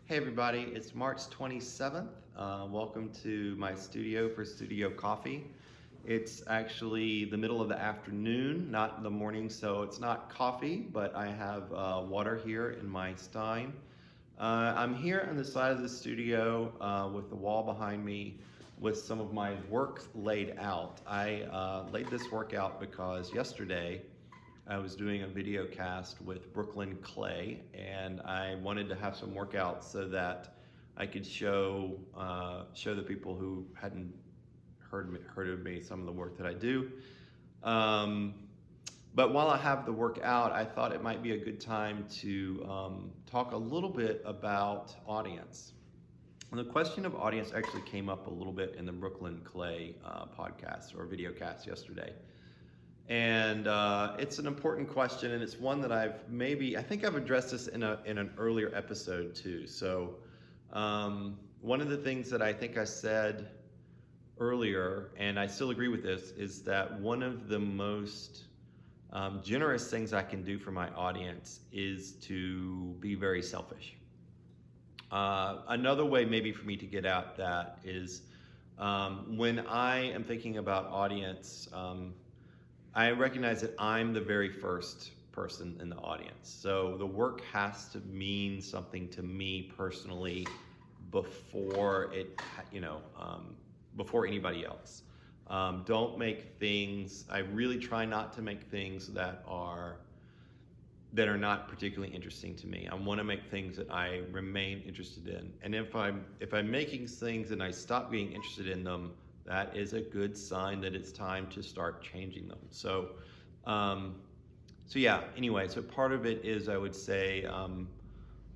Hey everybody, it's March 27th. Welcome to my studio for Studio Coffee. It's actually the middle of the afternoon, not the morning, so it's not coffee, but I have water here in my stein. I'm here on the side of the studio with the wall behind me with some of my work laid out. I laid this work out because yesterday I was doing a video cast with Brooklyn Clay, and I wanted to have some workouts so that I could show the people who hadn't heard of me some of the work that I do. But while I have the work out, I thought it might be a good time to talk a little bit about audience. And the question of audience actually came up a little bit in the Brooklyn Clay podcast or video cast yesterday. And it's an important question, and it's one that I think I've addressed this in an earlier episode too. So one of the things that I think I said earlier, and I still agree with this, is that one of the most generous things I can do for my audience is to be very selfish. Another way maybe for me to get at that is when I am thinking about audience, I recognize that I'm the very first person in the audience. So the work has to mean something to me personally before before anybody else. Don't make things, I really try not to make things that are not particularly interesting to me. I want to make things that I remain interested in. And if I'm making things and I stop being interested in them, that is a good sign that it's time to start changing them. So yeah, anyway, so part of it is, I would say,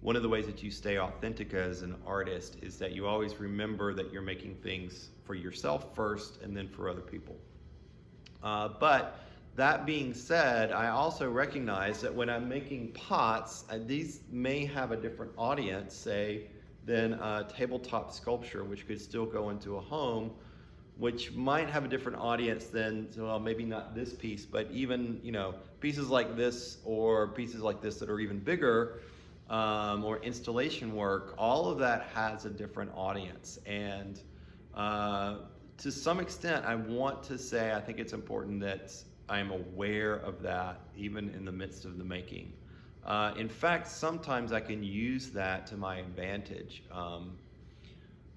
one of the ways that you stay authentic as an artist is that you always remember that you're making things for yourself first and then for other people. But that being said, I also recognize that when I'm making pots, these may have a different audience, say, than a tabletop sculpture, which could still go into a home, which might have a different audience than, well, maybe not this piece, but even, pieces like this or pieces like this that are even bigger, or installation work. All of that has a different audience. And to some extent, I want to say, I think it's important that I'm aware of that even in the midst of the making. In fact, sometimes I can use that to my advantage.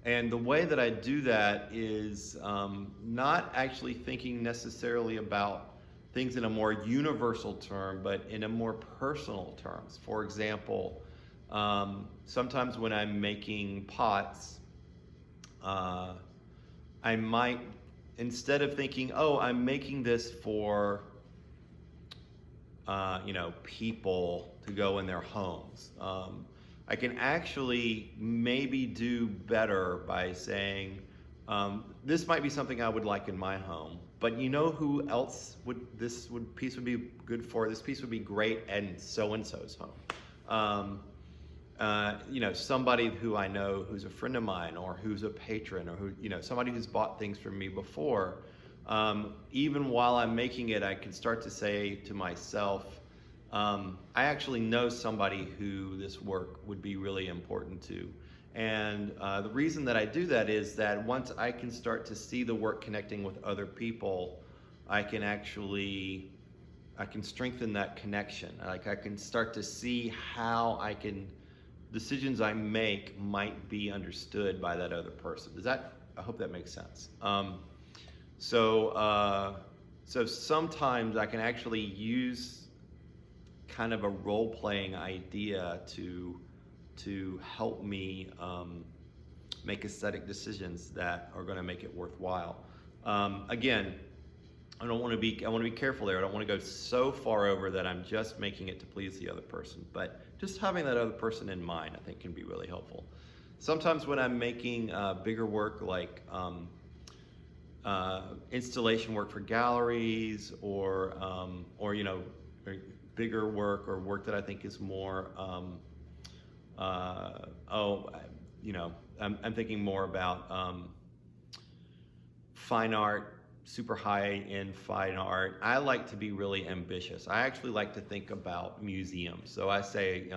And the way that I do that is not actually thinking necessarily about things in a more universal term, but in a more personal terms. For example, sometimes when I'm making pots, I might, instead of thinking, oh, I'm making this for people to go in their homes, I can actually maybe do better by saying, this might be something I would like in my home, but you know who else piece would be good for? This piece would be great in so-and-so's home. Somebody who I know who's a friend of mine, or who's a patron, or who, somebody who's bought things from me before. Even while I'm making it, I can start to say to myself, I actually know somebody who this work would be really important to. And the reason that I do that is that once I can start to see the work connecting with other people, I can strengthen that connection. Like, I can start to see how decisions I make might be understood by that other person. I hope that makes sense. So sometimes I can actually use kind of a role-playing idea to help me make aesthetic decisions that are going to make it worthwhile. Again, I want to be careful there. I don't want to go so far over that I'm just making it to please the other person, but just having that other person in mind, I think, can be really helpful. Sometimes when I'm making bigger work, like installation work for galleries, or bigger work, or work that I think is more, I'm thinking more about fine art, super high-end fine art. I like to be really ambitious. I actually like to think about museums. So I say,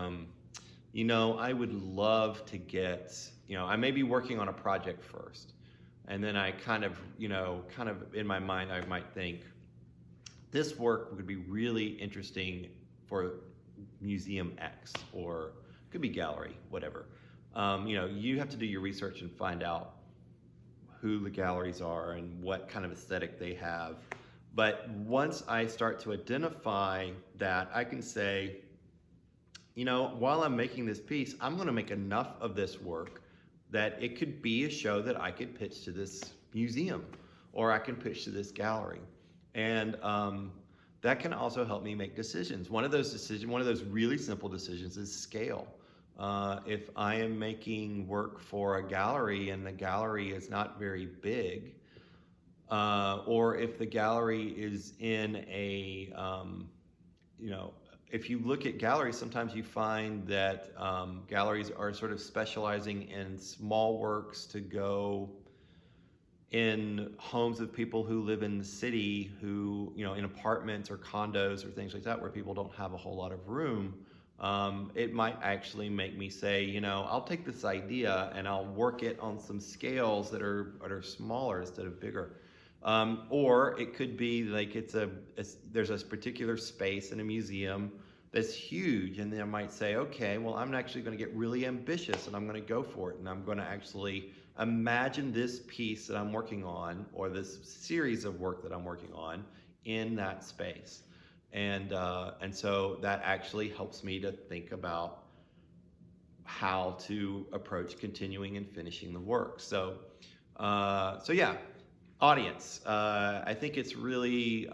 I would love to get, I may be working on a project first. And then I kind of in my mind, I might think this work would be really interesting for Museum X, or it could be gallery, whatever. You have to do your research and find out who the galleries are and what kind of aesthetic they have. But once I start to identify that, I can say, while I'm making this piece, I'm going to make enough of this work that it could be a show that I could pitch to this museum, or I can pitch to this gallery. And that can also help me make decisions. One of those really simple decisions is scale. If I am making work for a gallery and the gallery is not very big, or if the gallery is in if you look at galleries, sometimes you find that galleries are sort of specializing in small works to go in homes of people who live in the city, who, in apartments or condos or things like that, where people don't have a whole lot of room. It might actually make me say, I'll take this idea and I'll work it on some scales that are smaller instead of bigger. Or it could be like there's a particular space in a museum that's huge, and then I might say, okay, well, I'm actually going to get really ambitious and I'm going to go for it, and I'm going to actually imagine this piece that I'm working on, or this series of work that I'm working on, in that space. And so that actually helps me to think about how to approach continuing and finishing the work. So yeah, audience. I think it's really,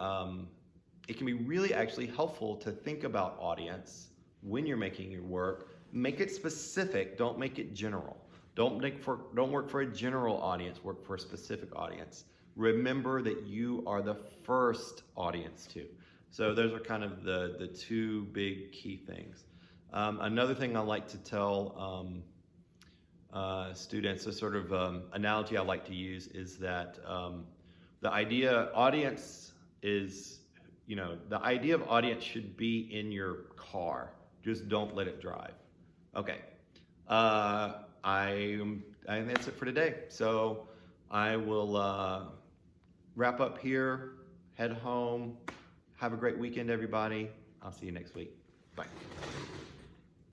it can be really actually helpful to think about audience when you're making your work. Make it specific, don't make it general. Don't work for a general audience, work for a specific audience. Remember that you are the first audience too. So those are kind of the two big key things. Another thing I like to tell students, a sort of analogy I like to use, is that the idea of audience should be in your car. Just don't let it drive. Okay. That's it for today. So I will wrap up here, head home. Have a great weekend, everybody. I'll see you next week. Bye.